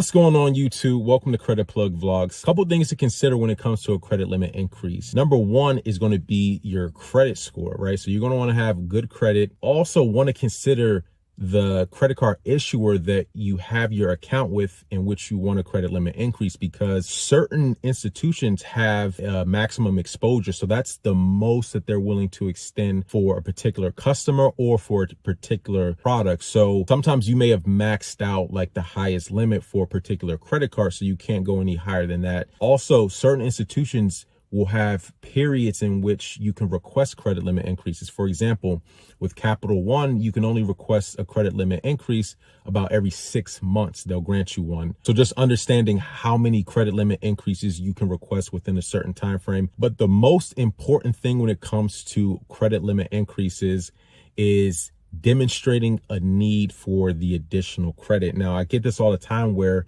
What's going on, YouTube? Welcome to Credit Plug Vlogs. Couple things to consider when it comes to a credit limit increase. Number one is going to be your credit score, right? So you're going to want to have good credit. Also want to consider the credit card issuer that you have your account with in which you want a credit limit increase, because certain institutions have maximum exposure. So that's the most that they're willing to extend for a particular customer or for a particular product. So sometimes you may have maxed out like the highest limit for a particular credit card, so you can't go any higher than that. Also, certain institutions will have periods in which you can request credit limit increases. For example, with Capital One, you can only request a credit limit increase about every 6 months. They'll grant you one. So just understanding how many credit limit increases you can request within a certain time frame. But the most important thing when it comes to credit limit increases is demonstrating a need for the additional credit. Now, I get this all the time where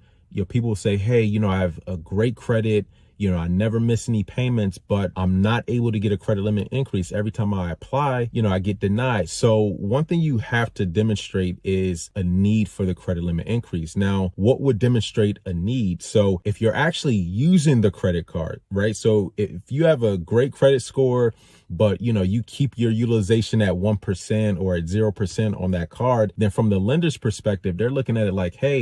people say, hey, I have a great credit, I never miss any payments, but I'm not able to get a credit limit increase. Every time I apply, I get denied. So one thing you have to demonstrate is a need for the credit limit increase. Now, what would demonstrate a need? So if you're actually using the credit card, right? So if you have a great credit score, but you keep your utilization at 1% or at 0% on that card, then from the lender's perspective, they're looking at it like, hey,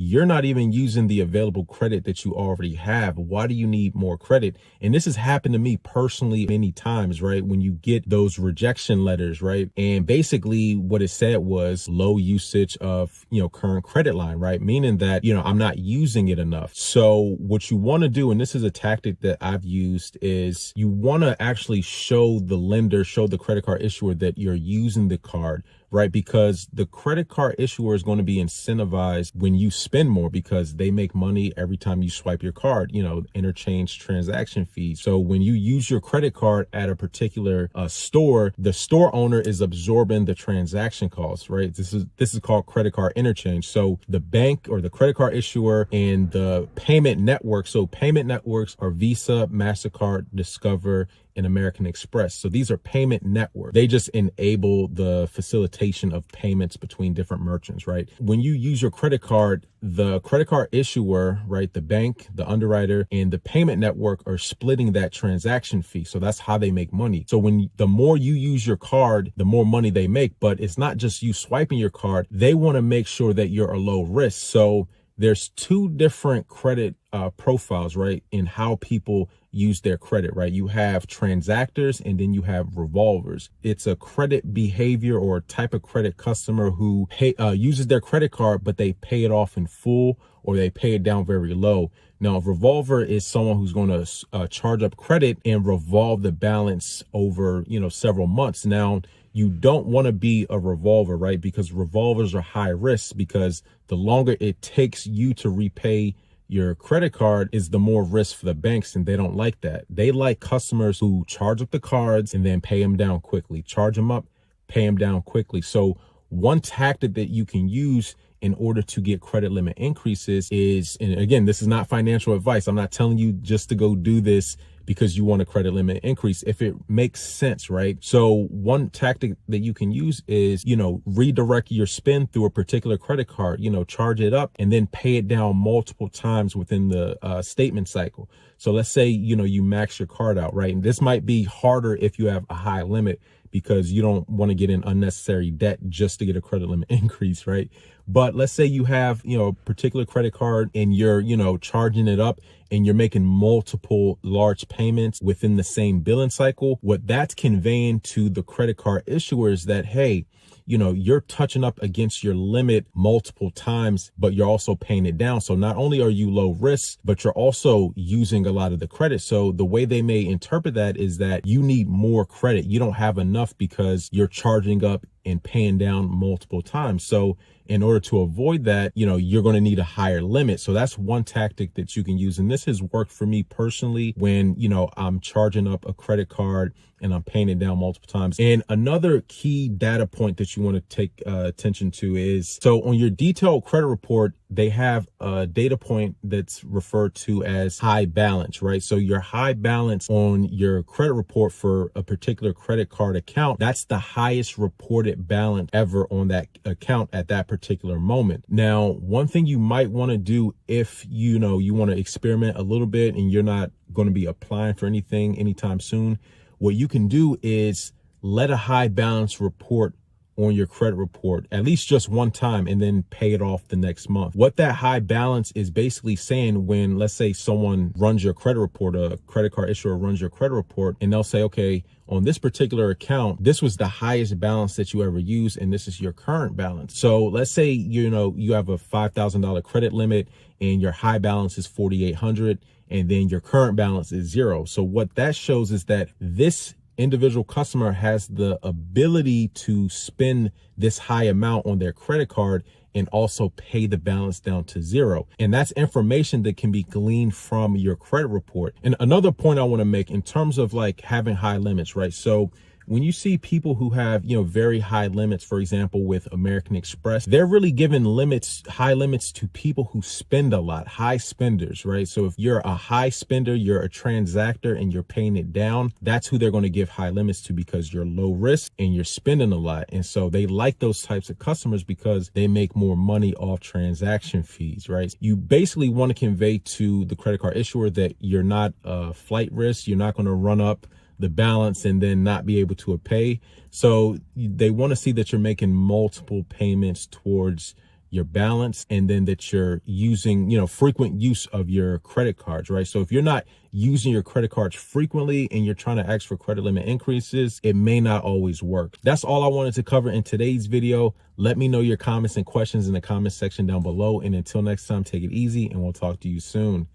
you're not even using the available credit that you already have. Why do you need more credit? And this has happened to me personally many times, right? When you get those rejection letters, right? And basically what it said was low usage of, current credit line, right? Meaning that, I'm not using it enough. So what you want to do, and this is a tactic that I've used, is you want to actually show the lender, show the credit card issuer that you're using the card, right? Because the credit card issuer is going to be incentivized when you spend more, because they make money every time you swipe your card, interchange transaction fees. So when you use your credit card at a particular store, the store owner is absorbing the transaction costs, right? This is called credit card interchange. So the bank or the credit card issuer and the payment network. So payment networks are Visa, MasterCard, Discover, and American Express. So these are payment networks. They just enable the facilitation of payments between different merchants, right? When you use your credit card, the credit card issuer, right, the bank, the underwriter, and the payment network are splitting that transaction fee. So that's how they make money. So the more you use your card, the more money they make. But it's not just you swiping your card. They want to make sure that you're a low risk. So there's two different credit profiles, right, in how people use their credit, right? You have transactors and then you have revolvers. It's a credit behavior or type of credit customer who uses their credit card, but they pay it off in full or they pay it down very low. Now, a revolver is someone who's going to charge up credit and revolve the balance over, several months. Now, you don't want to be a revolver, right? Because revolvers are high risk, because the longer it takes you to repay your credit card is the more risk for the banks, and they don't like that. They like customers who charge up the cards and then pay them down quickly, charge them up, pay them down quickly. So one tactic that you can use in order to get credit limit increases is, and again, this is not financial advice. I'm not telling you just to go do this because you want a credit limit increase, if it makes sense, right? So one tactic that you can use is, redirect your spend through a particular credit card, charge it up and then pay it down multiple times within the statement cycle. So let's say, you max your card out, right? And this might be harder if you have a high limit, because you don't want to get in unnecessary debt just to get a credit limit increase, right? But let's say you have, a particular credit card and you're, charging it up and you're making multiple large payments within the same billing cycle. What that's conveying to the credit card issuer is that, hey, you're touching up against your limit multiple times, but you're also paying it down. So not only are you low risk, but you're also using a lot of the credit. So the way they may interpret that is that you need more credit. You don't have enough because you're charging up and paying down multiple times. So in order to avoid that, you're going to need a higher limit. So that's one tactic that you can use. And this has worked for me personally when, I'm charging up a credit card and I'm paying it down multiple times. And another key data point that you want to take attention to is, so on your detailed credit report, they have a data point that's referred to as high balance, right? So your high balance on your credit report for a particular credit card account, that's the highest reported balance ever on that account at that particular moment. Now, one thing you might want to do if you want to experiment a little bit and you're not going to be applying for anything anytime soon, what you can do is let a high balance report on your credit report at least just one time and then pay it off the next month. What that high balance is basically saying, when let's say someone runs your credit report, a credit card issuer runs your credit report, and they'll say, okay, on this particular account, this was the highest balance that you ever used, and this is your current balance. So let's say you have a $5,000 credit limit and your high balance is $4,800, and then your current balance is $0. So what that shows is that this individual customer has the ability to spend this high amount on their credit card and also pay the balance down to $0. And that's information that can be gleaned from your credit report. And another point I want to make in terms of like having high limits, right? So when you see people who have, very high limits, for example, with American Express, they're really giving high limits to people who spend a lot, high spenders, right? So if you're a high spender, you're a transactor and you're paying it down, that's who they're going to give high limits to, because you're low risk and you're spending a lot. And so they like those types of customers because they make more money off transaction fees, right? You basically want to convey to the credit card issuer that you're not a flight risk. You're not going to run up the balance and then not be able to pay. So they want to see that you're making multiple payments towards your balance, and then that you're using, frequent use of your credit cards, right? So if you're not using your credit cards frequently and you're trying to ask for credit limit increases, it may not always work. That's all I wanted to cover in today's video. Let me know your comments and questions in the comment section down below. And until next time, take it easy and we'll talk to you soon.